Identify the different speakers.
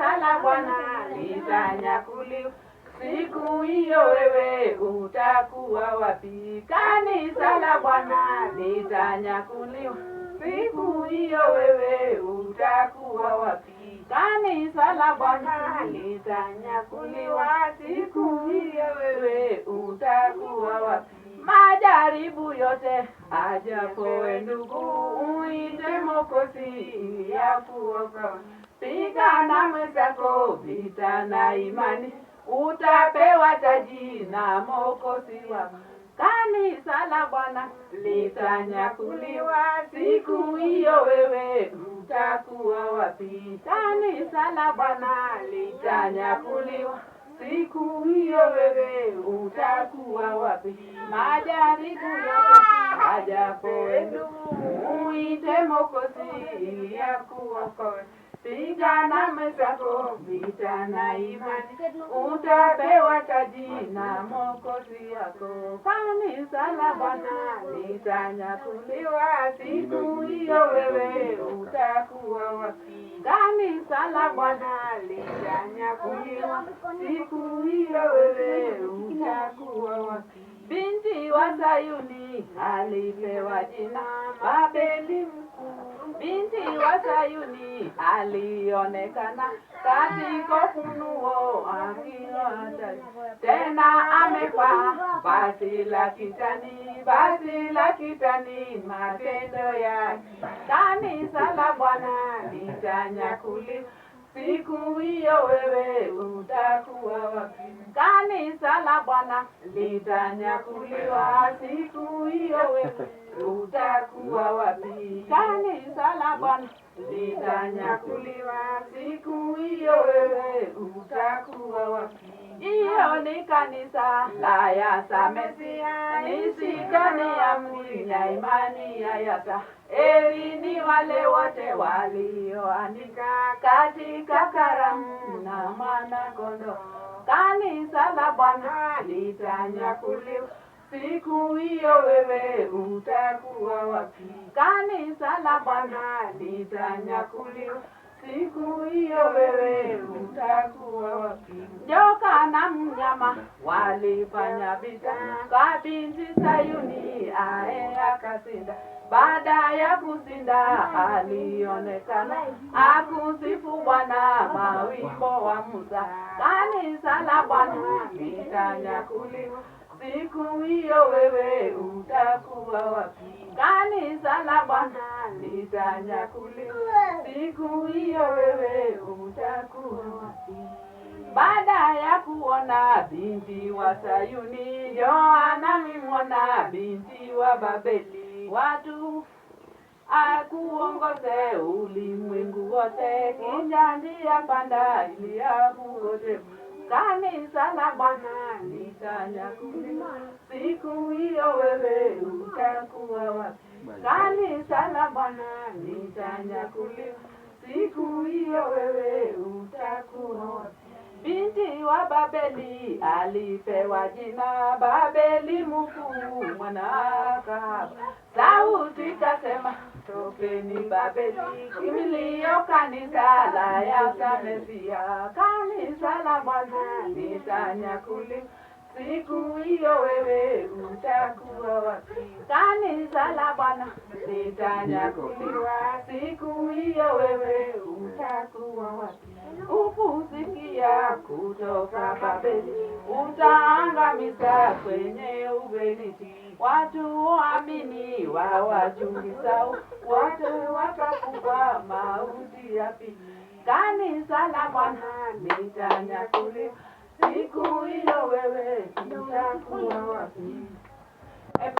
Speaker 1: kanisa la Bwana litanyakuliwa. Siku hiyo wewe utakuwa wapi? Kanisa la Bwana litanyakuliwa. Siku hiyo wewe utakuwa wapi? Kanisa la Bwana litanyakuliwa. Siku hiyo wewe utakuwa wapi? Majaribu yote ajapowe ndugu, uite Mwokozi ya kuokoa. Pigana mwenzako vita na imani, utapewa taji na Mwokozi wako. Kanisa la Bwana litanyakuliwa. Siku hiyo wewe utakuwa wapi? Kanisa la Bwana litanyakuliwa. Siku hiyo wewe utakuwa wapi? Majaribu yote ajapowe ndugu, uite Mwokozi ya kuokoa. Pigana mwenzako vita na imani, utapewa taji na Mwokozi wako. Kanisa la Bwana litanyakuliwa. Siku hiyo wewe utakuwa wapi? Kanisa la Bwana litanyakuliwa. Siku hiyo wewe utakuwa wapi? Binti wa Sayuni alipewa jina Babeli mkuu. Binti wa Sayuni alionekana katika Ufunuo akiwa tena amevaa vazi la kitani, matendo yake. Kanisa la Bwana litanyakuliwa. Siku hiyo wewe utakuwa wapi? Kanisa la Bwana litanyakuliwa. Siku hiyo wewe utakuwa wapi? Kanisa la Bwana litanyakuliwa. Siku hiyo wewe utakuwa wapi? Hiyo ni kanisa la Yasamesia, nisikani ya mwili ya imani ya Yasa. Heri ni wale wote walioandika katika karamu na Mwana-Kondoo. Kanisa la Bwana litanyakuliwa. Siku hiyo wewe utakuwa wapi? Kanisa la Bwana litanyakuliwa. Siku hiyo wewe utakuwa wapi? Joka na mnyama walifanya vita kwa binti Sayuni, ae akashinda. Baada ya kushinda alionekana akusifu Bwana mawimbo wa Musa. Kanisa la Bwana litanyakuliwa. Siku hiyo wewe utakuwa wapi? Kanisa la Bwana litanyakuliwa. Siku hiyo wewe utakuwa wapi? Baada ya kuona binti wa Sayuni, Yohana alimwona binti wa Babeli. Watu akuongoze ulimwengu wote, kinja njia panda ili akuote. Kanisa la Bwana litanyakuliwa. Siku hiyo wewe utakuwa wapi? Kanisa la Bwana litanyakuliwa. Siku hiyo wewe utakuwa wapi? Binti wa Babeli alipewa jina Babeli mkuu, mwana kahaba. Sauti kasema, tokeni Babeli, kimbilio kanisa la Yasamesia. Kanisa la Bwana litanyakuliwa. Siku hiyo wewe utakuwa wapi? Kanisa la Bwana litanyakuliwa. Siku hiyo wewe utakuwa wapi? Ukusikia kutoka Babeli, utaangamiza kwenye ubeniti. Watu waamini wawachungisao, wote watakufa mauti ya pili. Kanisa la Bwana litanyakuliwa. Siku hiyo wewe utakuwa wapi?